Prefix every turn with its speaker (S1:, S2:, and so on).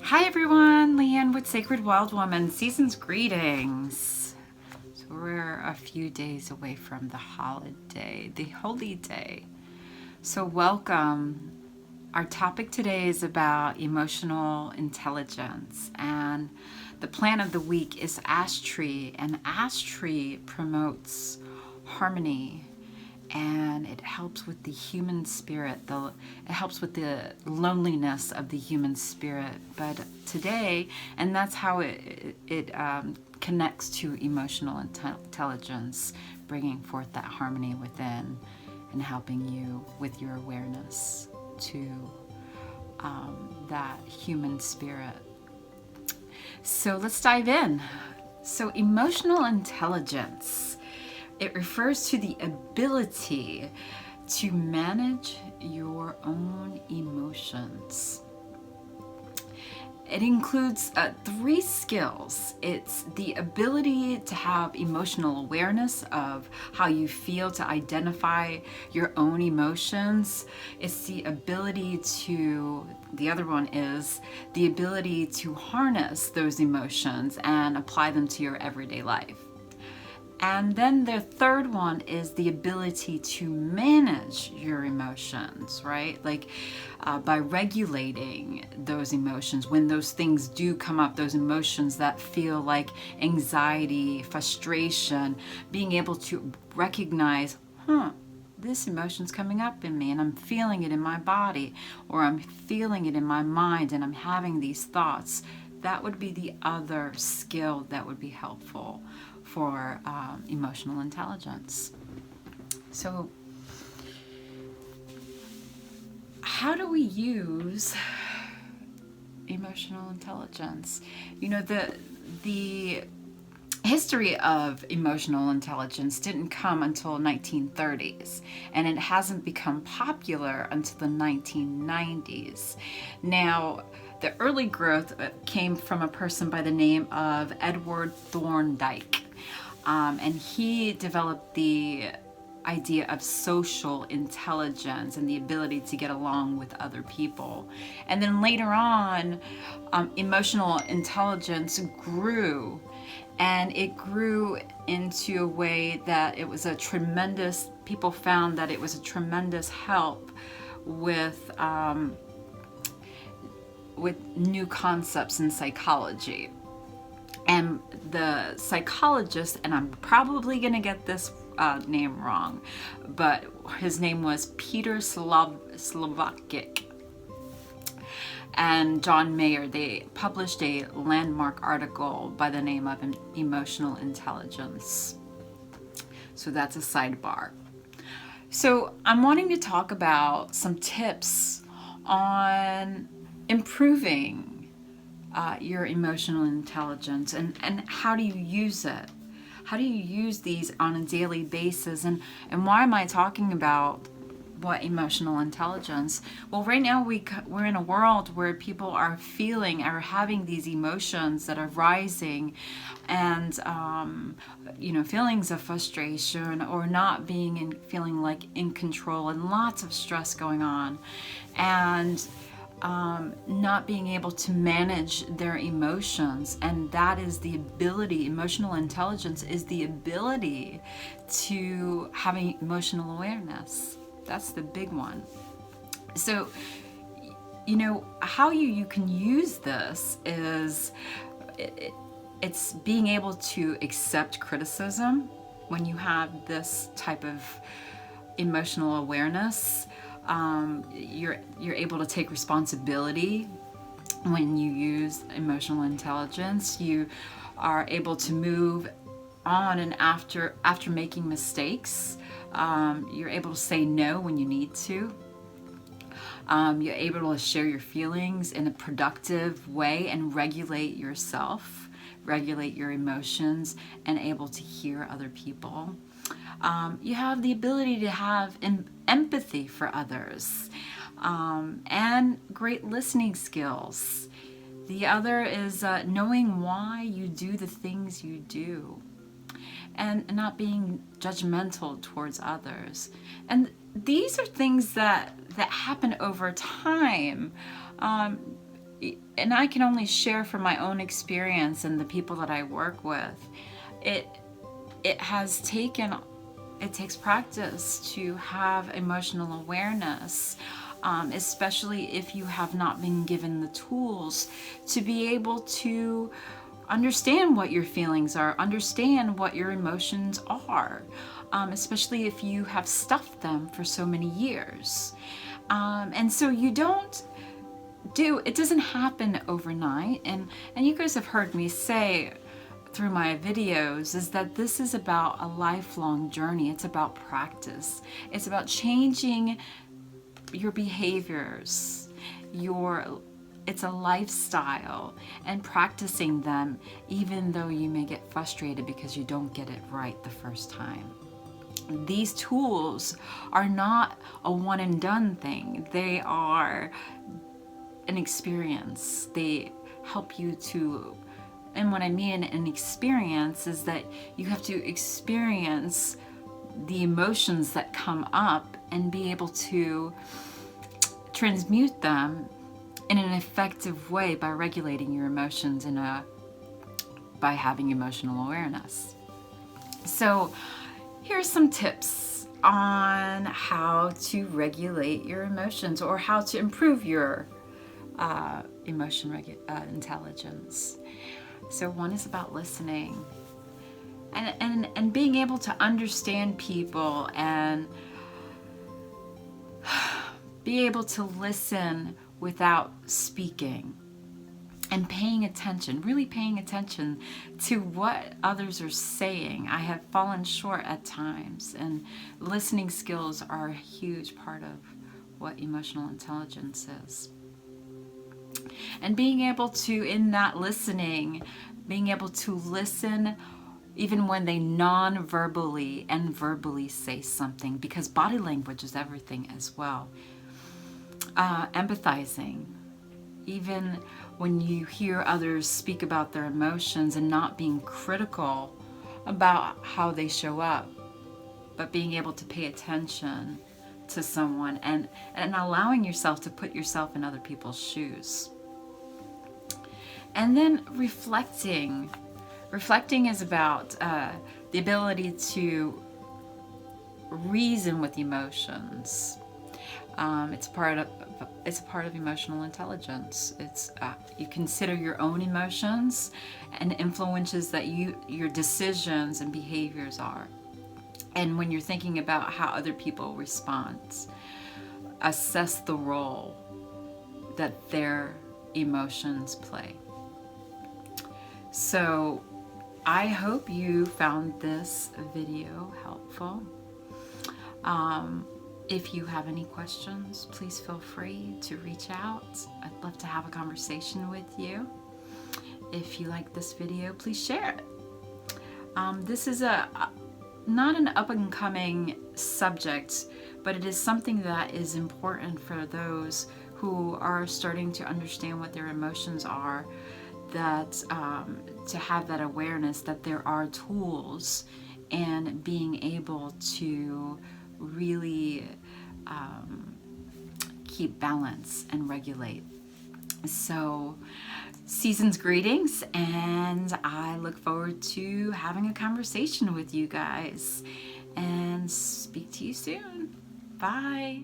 S1: Hi everyone, Leanne with Sacred Wild Woman. Season's greetings. So we're a few days away from the holiday, the holy day. So welcome. Our topic today is about emotional intelligence, and the plant of the week is ash tree, and ash tree promotes harmony, and it helps with the human spirit. It helps with the loneliness of the human spirit. But today, and that's how it connects to emotional intelligence, bringing forth that harmony within and helping you with your awareness to that human spirit. So let's dive in. So emotional intelligence, it refers to the ability to manage your own emotions. It includes 3 skills. It's the ability to have emotional awareness of how you feel, to identify your own emotions. It's the ability the other one is the ability to harness those emotions and apply them to your everyday life. And then the third one is the ability to manage your emotions, right? Like by regulating those emotions when those things do come up, those emotions that feel like anxiety, frustration, being able to recognize, this emotion's coming up in me and I'm feeling it in my body, or I'm feeling it in my mind and I'm having these thoughts. That would be the other skill that would be helpful for emotional intelligence. So how do we use emotional intelligence? You know, the history of emotional intelligence didn't come until 1930s, and it hasn't become popular until the 1990s. Now, the early growth came from a person by the name of Edward Thorndike, and he developed the idea of social intelligence and the ability to get along with other people. And then later on, emotional intelligence grew, and it grew into a way that it was people found that it was a tremendous help with new concepts in psychology. And the psychologist, and I'm probably going to get this name wrong, but his name was Peter Slowacek and John Mayer. They published a landmark article by the name of Emotional Intelligence. So that's a sidebar. So I'm wanting to talk about some tips on improving your emotional intelligence, and how do you use it? How do you use these on a daily basis? And why am I talking about what emotional intelligence? Well, right now we're in a world where people are having these emotions that are rising, and feelings of frustration or not feeling like in control, and lots of stress going on, and not being able to manage their emotions. And that is the ability. Emotional intelligence is the ability to have emotional awareness. That's the big one. So, how you can use this is it's being able to accept criticism when you have this type of emotional awareness. You're able to take responsibility when you use emotional intelligence. You are able to move on, and after making mistakes, you're able to say no when you need to. You're able to share your feelings in a productive way and regulate yourself, regulate your emotions, and able to hear other people. You have the ability to have empathy for others, and great listening skills. The other is knowing why you do the things you do, and not being judgmental towards others. And these are things that happen over time. and I can only share from my own experience and the people that I work with, it takes practice to have emotional awareness, especially if you have not been given the tools to be able to understand what your feelings are, understand what your emotions are, especially if you have stuffed them for so many years. And so it doesn't happen overnight. And you guys have heard me say through my videos is that this is about a lifelong journey. It's about practice. It's about changing your behaviors, it's a lifestyle, and practicing them even though you may get frustrated because you don't get it right the first time. These tools are not a one and done thing. They are an experience. They help you to, and what I mean an experience is that you have to experience the emotions that come up and be able to transmute them in an effective way by regulating your emotions by having emotional awareness. So here's some tips on how to regulate your emotions, or how to improve your intelligence. So one is about listening and being able to understand people and be able to listen without speaking, and paying attention, really paying attention to what others are saying. I have fallen short at times, and listening skills are a huge part of what emotional intelligence is. And being able to, in that listening, being able to listen even when they non-verbally and verbally say something, because body language is everything as well. Empathizing, even when you hear others speak about their emotions, and not being critical about how they show up, but being able to pay attention to someone and allowing yourself to put yourself in other people's shoes. And then reflecting. Reflecting is about the ability to reason with emotions. It's a part of emotional intelligence. It's you consider your own emotions and influences that your decisions and behaviors are. And when you're thinking about how other people respond, assess the role that their emotions play. So I hope you found this video helpful. If you have any questions, please feel free to reach out. I'd love to have a conversation with you. If you like this video, please share it. This is not an up-and-coming subject, but it is something that is important for those who are starting to understand what their emotions are, that to have that awareness that there are tools, and being able to really keep balance and regulate. So season's greetings, and I look forward to having a conversation with you guys, and speak to you soon. Bye.